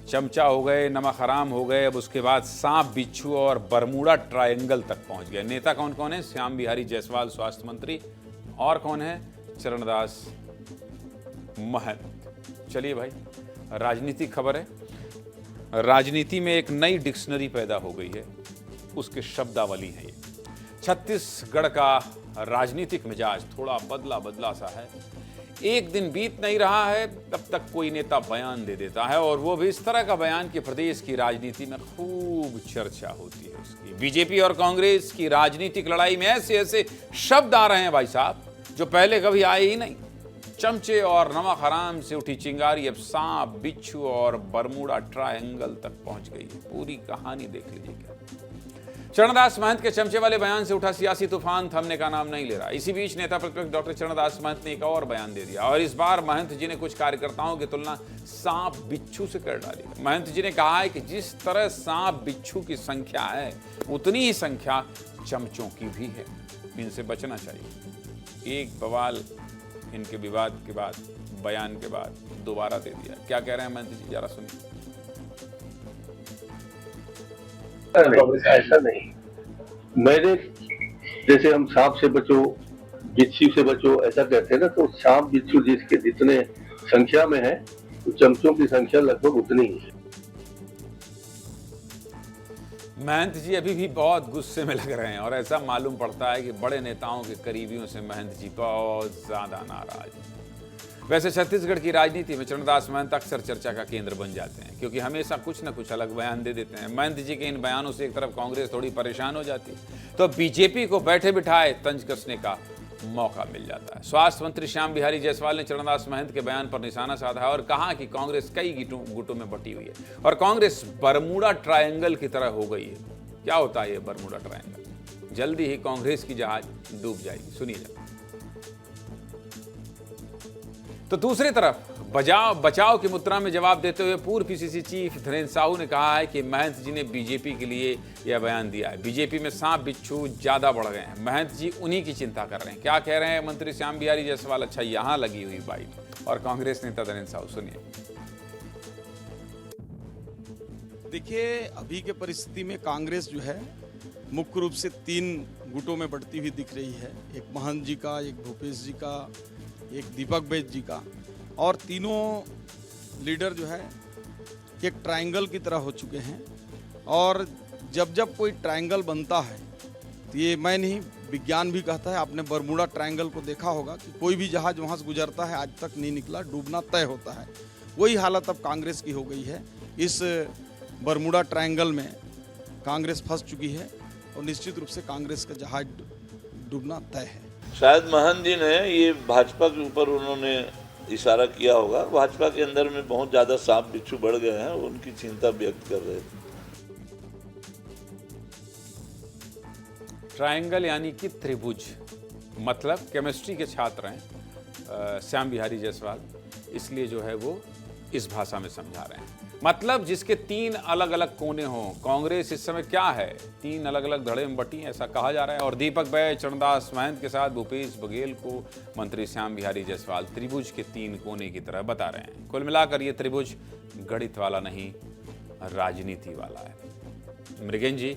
चमचा हो गए, नमक हराम हो गए, अब उसके बाद सांप बिच्छू और बरमूडा ट्रायंगल तक पहुंच गए। नेता कौन कौन है? श्याम बिहारी जायसवाल स्वास्थ्य मंत्री, और कौन है? चरणदास महंत। चलिए भाई, राजनीतिक खबर है। राजनीति में एक नई डिक्शनरी पैदा हो गई है, उसके शब्दावली है ये। छत्तीसगढ़ का राजनीतिक मिजाज थोड़ा बदला बदला सा है। एक दिन बीत नहीं रहा है तब तक कोई नेता बयान दे देता है, और वो भी इस तरह का बयान कि प्रदेश की राजनीति में खूब चर्चा होती है उसकी। बीजेपी और कांग्रेस की राजनीतिक लड़ाई में ऐसे ऐसे शब्द आ रहे हैं भाई साहब, जो पहले कभी आए ही नहीं। चमचे और नमक हराम से उठी चिंगारी अब सांप बिच्छू और बरमूडा ट्रायंगल तक पहुंच गई है। पूरी कहानी देख लीजिए क्या। चरणदास महंत के चमचे वाले बयान से उठा सियासी तूफान थमने का नाम नहीं ले रहा। इसी बीच नेता प्रतिपक्ष डॉक्टर चरणदास महंत ने एक और बयान दे दिया, और इस बार महंत जी ने कुछ कार्यकर्ताओं की तुलना सांप बिच्छू से कर डाली। महंत जी ने कहा है कि जिस तरह सांप बिच्छू की संख्या है, उतनी ही संख्या चमचों की भी है, इनसे बचना चाहिए। एक बवाल इनके विवाद के बाद, बयान के बाद दोबारा दे दिया। क्या कह रहे हैं महंत जी, जरा सुनिए। ऐसा नहीं, मेरे जैसे हम सांप से बचो, बिच्छू से बचो ऐसा कहते हैं ना, तो सांप बिच्छू जिसके जितने संख्या में है, तो चमचों की संख्या लगभग उतनी ही है। महंत जी अभी भी बहुत गुस्से में लग रहे हैं, और ऐसा मालूम पड़ता है कि बड़े नेताओं के करीबियों से महंत जी बहुत ज्यादा नाराज हैं। वैसे छत्तीसगढ़ की राजनीति में चरणदास महंत अक्सर चर्चा का केंद्र बन जाते हैं, क्योंकि हमेशा कुछ न कुछ अलग बयान दे देते हैं। महंत जी के इन बयानों से एक तरफ कांग्रेस थोड़ी परेशान हो जाती है, तो बीजेपी को बैठे बिठाए तंज कसने का मौका मिल जाता है। स्वास्थ्य मंत्री श्याम बिहारी जायसवाल ने चरणदास महंत के बयान पर निशाना साधा और कहा कि कांग्रेस कई गुटों में बटी हुई है, और कांग्रेस बरमूडा ट्रायंगल की तरह हो गई है। क्या होता है ये बरमूडा ट्रायंगल? जल्दी ही कांग्रेस की जहाज डूब जाएगी। सुनिए। तो दूसरी तरफ बचाव की मुद्रा में जवाब देते हुए पूर्व पीसीसी चीफ धीरेन्द्र साहू ने कहा है कि महंत जी ने बीजेपी के लिए यह बयान दिया है। बीजेपी में सांप बिच्छू ज्यादा बढ़ गए हैं, महंत जी उन्हीं की चिंता कर रहे हैं। क्या कह रहे हैं मंत्री श्याम बिहारी जायसवाल? अच्छा, यहां लगी हुई बाइट, और कांग्रेस नेता धीरेन्द्र साहू, सुनिए। देखिए, अभी के परिस्थिति में कांग्रेस जो है मुख्य रूप से 3 गुटों में बढ़ती हुई दिख रही है। एक महंत जी का, एक भूपेश जी का, एक दीपक बैज जी का, और तीनों लीडर जो है एक ट्रायंगल की तरह हो चुके हैं। और जब कोई ट्रायंगल बनता है तो ये मैं नहीं, विज्ञान भी कहता है, आपने बरमूडा ट्रायंगल को देखा होगा कि कोई भी जहाज वहाँ से गुजरता है आज तक नहीं निकला, डूबना तय होता है। वही हालत अब कांग्रेस की हो गई है। इस बरमूडा ट्रायंगल में कांग्रेस फंस चुकी है, और निश्चित रूप से कांग्रेस का जहाज डूबना तय है। शायद महंत जी ने ये भाजपा के ऊपर उन्होंने इशारा किया होगा। भाजपा के अंदर में बहुत ज्यादा सांप बिच्छू बढ़ गए हैं, उनकी चिंता व्यक्त कर रहे थे। ट्रायंगल यानी कि त्रिभुज, मतलब केमिस्ट्री के छात्र हैं श्याम बिहारी जायसवाल, इसलिए जो है वो इस भाषा में समझा रहे हैं। मतलब जिसके 3 अलग अलग कोने हों। कांग्रेस इस समय क्या है, 3 अलग अलग धड़े में बटी है, ऐसा कहा जा रहा है। और दीपक बैज, चरणदास महंत के साथ भूपेश बघेल को मंत्री श्याम बिहारी जायसवाल त्रिभुज के 3 कोने की तरह बता रहे हैं। कुल मिलाकर ये त्रिभुज गणित वाला नहीं, राजनीति वाला है। मृगेन जी,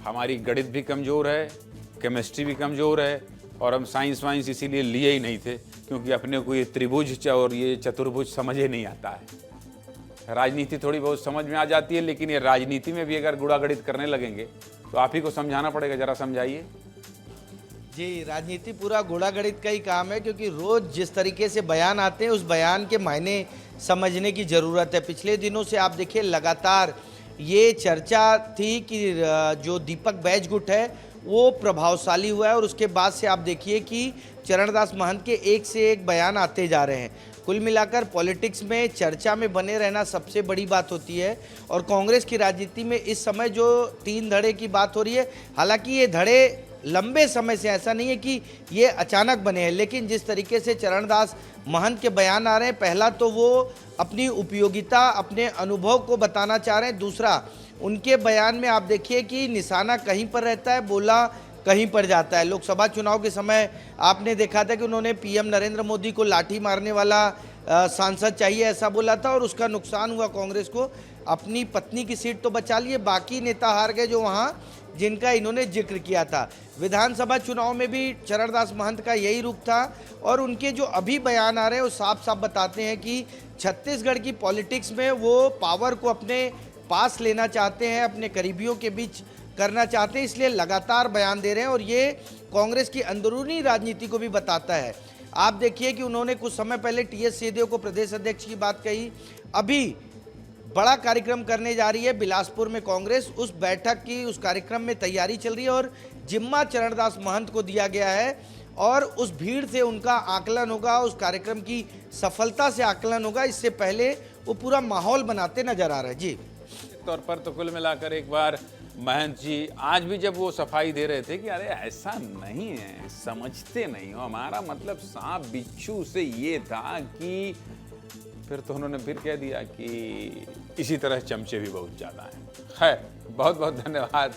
हमारी गणित भी कमजोर है, केमिस्ट्री भी कमजोर है, और हम साइंस वाइंस इसीलिए लिए ही नहीं थे, क्योंकि अपने को ये त्रिभुज और ये चतुर्भुज समझ ही नहीं आता है। राजनीति थोड़ी बहुत समझ में आ जाती है, लेकिन ये राजनीति में भी अगर गुड़ागणित करने लगेंगे तो आप ही को समझाना पड़ेगा। जरा समझाइए जी। राजनीति पूरा गुड़ागणित का ही काम है, क्योंकि रोज जिस तरीके से बयान आते हैं उस बयान के मायने समझने की ज़रूरत है। पिछले दिनों से आप देखिए लगातार ये चर्चा थी कि जो दीपक बैज गुट है वो प्रभावशाली हुआ है, और उसके बाद से आप देखिए कि चरणदास महंत के एक से एक बयान आते जा रहे हैं। कुल मिलाकर पॉलिटिक्स में चर्चा में बने रहना सबसे बड़ी बात होती है। और कांग्रेस की राजनीति में इस समय जो 3 धड़े की बात हो रही है, हालांकि ये धड़े लंबे समय से, ऐसा नहीं है कि ये अचानक बने हैं, लेकिन जिस तरीके से चरणदास महंत के बयान आ रहे हैं, पहला तो वो अपनी उपयोगिता, अपने अनुभव को बताना चाह रहे हैं। दूसरा, उनके बयान में आप देखिए कि निशाना कहीं पर रहता है, बोला कहीं पर जाता है। लोकसभा चुनाव के समय आपने देखा था कि उन्होंने पीएम नरेंद्र मोदी को लाठी मारने वाला सांसद चाहिए ऐसा बोला था और उसका नुकसान हुआ कांग्रेस को। अपनी पत्नी की सीट तो बचा लिए, बाकी नेता हार गए जो वहाँ जिनका इन्होंने जिक्र किया था। विधानसभा चुनाव में भी चरणदास महंत का यही रुख था और उनके जो अभी बयान आ रहे हैं वो साफ साफ बताते हैं कि छत्तीसगढ़ की पॉलिटिक्स में वो पावर को अपने पास लेना चाहते हैं, अपने करीबियों के बीच करना चाहते हैं, इसलिए लगातार बयान दे रहे हैं और ये कांग्रेस की अंदरूनी राजनीति को भी बताता है। आप देखिए कि उन्होंने कुछ समय पहले टीएस सिंहदेव को प्रदेश अध्यक्ष की बात कही, अभी बड़ा कार्यक्रम करने जा रही है बिलासपुर में कांग्रेस, उस बैठक की उस कार्यक्रम में तैयारी चल रही है और जिम्मा चरणदास महंत को दिया गया है और उस भीड़ से उनका आकलन होगा, उस कार्यक्रम की सफलता से आकलन होगा। इससे पहले वो पूरा माहौल बनाते नजर आ रहे हैं। जी तौर पर तो कुल मिलाकर एक बार महंत जी आज भी जब वो सफाई दे रहे थे कि अरे ऐसा नहीं है, समझते नहीं हो, हमारा मतलब सांप बिच्छू से ये था कि फिर तो उन्होंने फिर कह दिया कि इसी तरह चमचे भी बहुत ज़्यादा हैं। खैर, बहुत बहुत धन्यवाद।